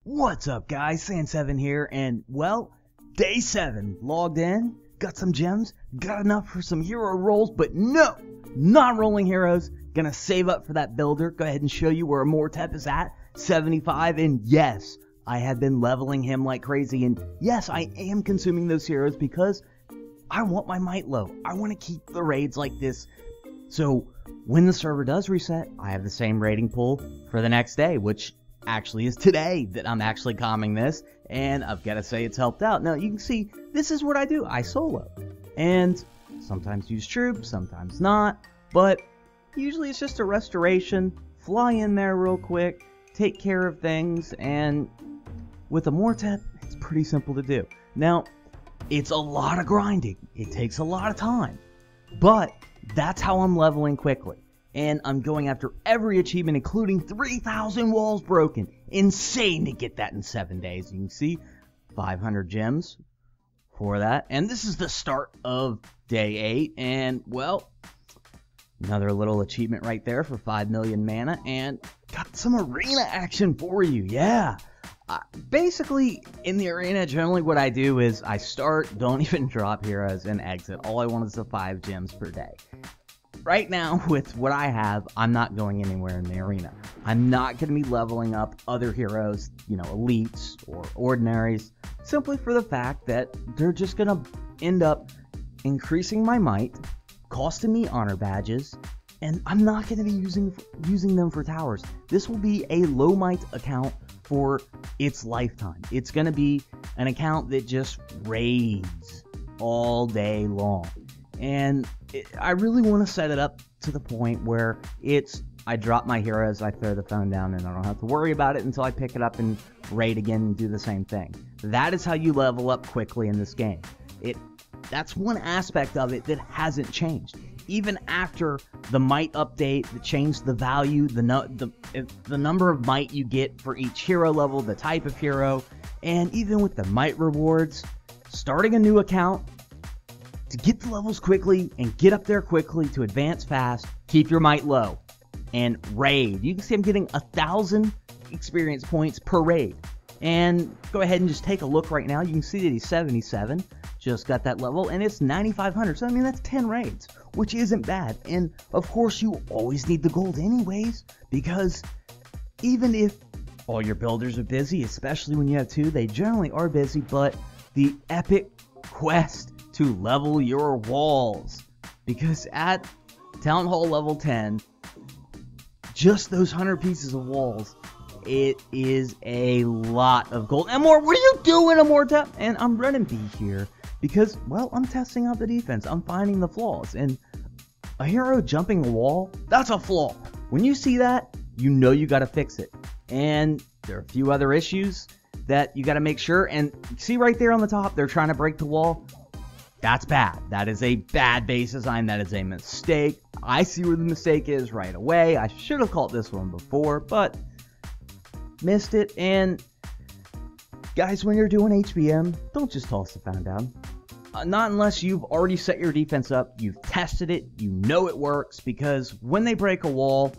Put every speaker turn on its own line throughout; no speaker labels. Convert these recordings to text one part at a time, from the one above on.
What's up, guys? San7 here, and well, day 7, logged in, got some gems, got enough for some hero rolls, but no, not rolling heroes. Gonna save up for that builder. Go ahead and show you where Mortep is at, 75, and yes, I have been leveling him like crazy, and yes, I am consuming those heroes because I want my might low. I want to keep the raids like this, so when the server does reset, I have the same rating pool for the next day, which actually is today that I'm actually calming this, and I've got to say it's helped out. Now you can see this is what I do. I solo, and sometimes use troops, sometimes not, but usually it's just a restoration, fly in there real quick, take care of things, and with a Mortep, it's pretty simple to do. Now, it's a lot of grinding, it takes a lot of time, but that's how I'm leveling quickly. And I'm going after every achievement, including 3,000 walls broken. Insane to get that in 7 days. You can see 500 gems for that. And this is the start of day 8. And, well, another little achievement right there for 5 million mana. And got some arena action for you. Yeah. Basically, in the arena, generally what I do is I start, don't even drop heroes, and exit. All I want is the 5 gems per day. Right now, with what I have, I'm not going anywhere in the arena. I'm not going to be leveling up other heroes, elites or ordinaries, simply for the fact that they're just going to end up increasing my might, costing me honor badges, and I'm not going to be using them for towers. This will be a low might account for its lifetime. It's going to be an account that just raids all day long. And I really want to set it up to the point where I drop my heroes, I throw the phone down, and I don't have to worry about it until I pick it up and raid again and do the same thing. That is how you level up quickly in this game. That's one aspect of it that hasn't changed. Even after the might update that changed the value, the number of might you get for each hero level, the type of hero, and even with the might rewards, starting a new account, to get the levels quickly and get up there quickly to advance fast, keep your might low, and raid. You can see I'm getting 1,000 experience points per raid. And go ahead and just take a look right now. You can see that he's 77, just got that level, and it's 9,500. So I mean, that's 10 raids, which isn't bad. And of course, you always need the gold anyways, because even if all your builders are busy, especially when you have 2, they generally are busy, but the epic quest to level your walls, because at Town Hall level 10, just those 100 pieces of walls, it is a lot of gold. And more, what are you doing, Mortep? And I'm running B here because, well, I'm testing out the defense. I'm finding the flaws, and a hero jumping a wall, that's a flaw. When you see that, you know you got to fix it. And there are a few other issues that you got to make sure. And see right there on the top, they're trying to break the wall. That's bad. That is a bad base design. That is a mistake. I see where the mistake is right away. I should have caught this one before, but missed it. And guys, when you're doing HBM, don't just toss the phone down. Not unless you've already set your defense up, you've tested it, you know it works, because when they break a wall,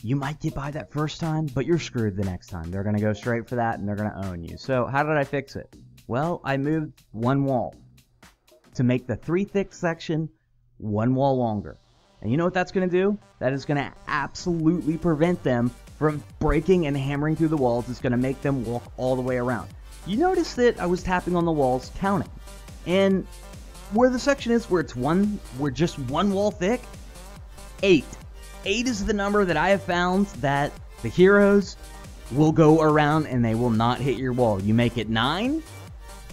you might get by that first time, but you're screwed the next time. They're going to go straight for that, and they're going to own you. So how did I fix it? Well, I moved one wall to make the 3 thick section 1 wall longer. And you know what that's going to do? That is going to absolutely prevent them from breaking and hammering through the walls. It's going to make them walk all the way around. You notice that I was tapping on the walls, counting. And where the section is where we're just 1 wall thick, 8. 8 is the number that I have found that the heroes will go around and they will not hit your wall. You make it 9,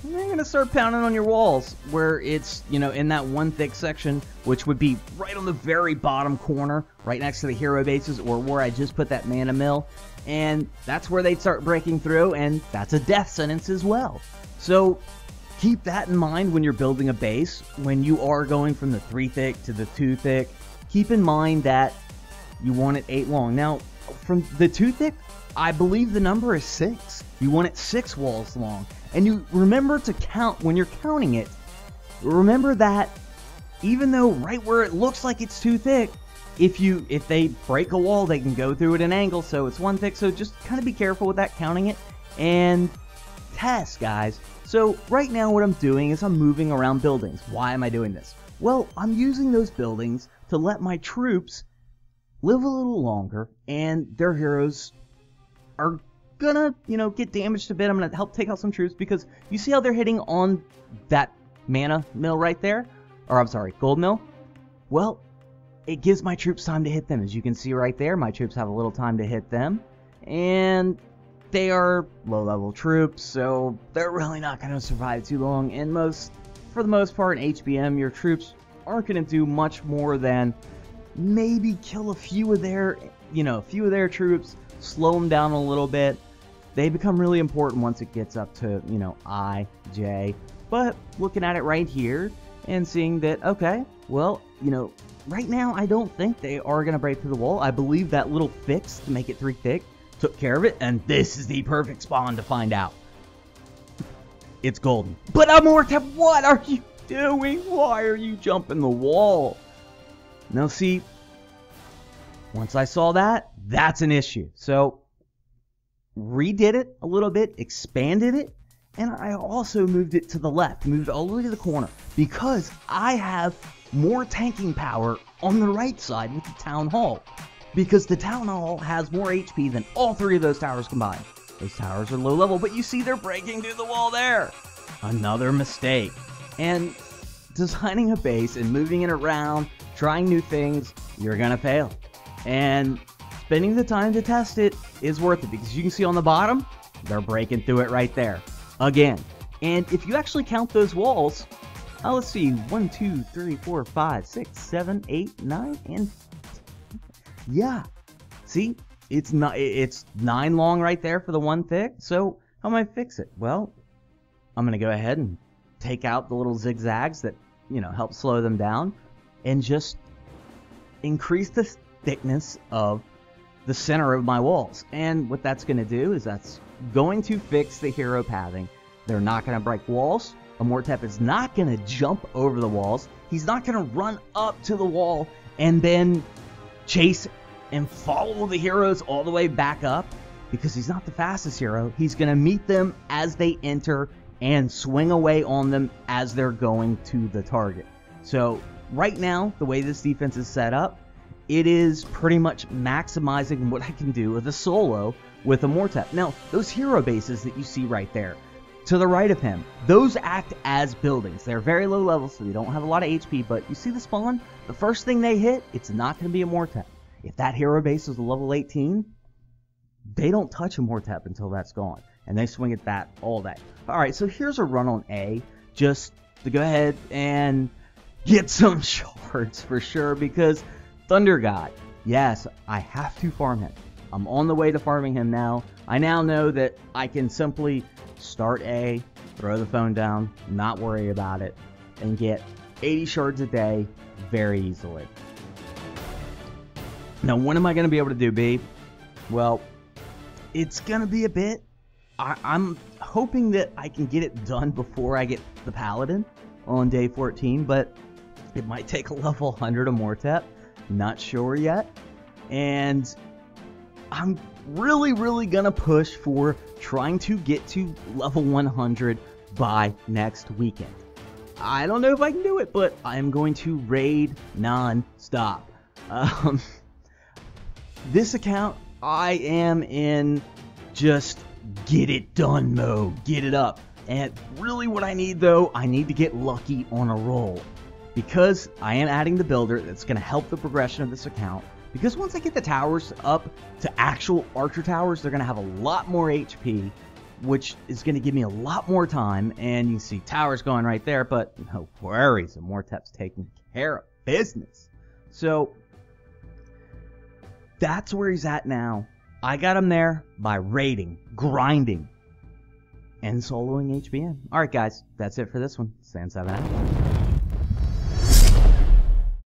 they're going to start pounding on your walls where it's, in that 1 thick section, which would be right on the very bottom corner, right next to the hero bases, or where I just put that mana mill. And that's where they'd start breaking through, and that's a death sentence as well. So keep that in mind when you're building a base. When you are going from the 3 thick to the 2 thick, keep in mind that you want it 8 long. Now, from the 2 thick, I believe the number is 6. You want it 6 walls long. And you remember to count, when you're counting it, remember that even though right where it looks like it's too thick, if they break a wall, they can go through at an angle, so it's one tick. So just kind of be careful with that, counting it, and test, guys. So right now what I'm doing is I'm moving around buildings. Why am I doing this? Well, I'm using those buildings to let my troops live a little longer, and their heroes are gonna, get damaged a bit. I'm gonna help take out some troops, because you see how they're hitting on that mana mill right there? Or I'm sorry, gold mill? Well, it gives my troops time to hit them. As you can see right there, my troops have a little time to hit them. And they are low-level troops, so they're really not going to survive too long. And for the most part, in HBM, your troops aren't going to do much more than maybe kill a few of their troops, slow them down a little bit. They become really important once it gets up to, I, J. But looking at it right here and seeing that, okay, well, right now I don't think they are going to break through the wall. I believe that little fix to make it 3 tick took care of it, and this is the perfect spawn to find out. It's golden. But Amortep, what are you doing? Why are you jumping the wall? Now see, once I saw that, that's an issue. So, redid it a little bit, expanded it, and I also moved it to the left, moved all the way to the corner, because I have more tanking power on the right side with the Town Hall. Because the Town Hall has more HP than all 3 of those towers combined. Those towers are low level, but you see they're breaking through the wall there. Another mistake. And designing a base and moving it around, trying new things, you're gonna fail. And spending the time to test it is worth it, because you can see on the bottom, they're breaking through it right there. Again. And if you actually count those walls, let's see, 1, 2, 3, 4, 5, 6, 7, 8, 9, and yeah, see, it's 9 long right there for the 1 thick. So how am I fix it? Well, I'm gonna go ahead and take out the little zigzags that help slow them down, and just increase the thickness of the center of my walls. And what that's gonna do is that's going to fix the hero pathing. They're not gonna break walls. Amortep is not gonna jump over the walls. He's not gonna run up to the wall and then chase and follow the heroes all the way back up, because he's not the fastest hero. He's going to meet them as they enter and swing away on them as they're going to the target. So right now, the way this defense is set up, it is pretty much maximizing what I can do with a solo with Amortep. Now, those hero bases that you see right there, to the right of him, those act as buildings. They're very low level, so they don't have a lot of HP, but you see the spawn? The first thing they hit, it's not going to be Amortep. If that hero base is a level 18, they don't touch Amortep until that's gone. And they swing at that all day. Alright, so here's a run on A, just to go ahead and get some shards for sure, because Thunder God, yes, I have to farm him. I'm on the way to farming him now. I now know that I can simply start A, throw the phone down, not worry about it, and get 80 shards a day very easily. Now, when am I going to be able to do B? Well, it's going to be a bit. I'm hoping that I can get it done before I get the Paladin on day 14, but it might take a level 100 Amortep. Not sure yet. And I'm really going to push for trying to get to level 100 by next weekend. I don't know if I can do it, but I'm going to raid non-stop. This account, I am in just get it done mode, get it up. And really what I need though, I need to get lucky on a roll. Because I am adding the builder that's going to help the progression of this account. Because once I get the towers up to actual archer towers, they're going to have a lot more HP, which is going to give me a lot more time. And you can see towers going right there, but no worries, Amortep's taking care of business. So that's where he's at now. I got him there by raiding, grinding, and soloing HBM. Alright guys, that's it for this one. Sand7 out.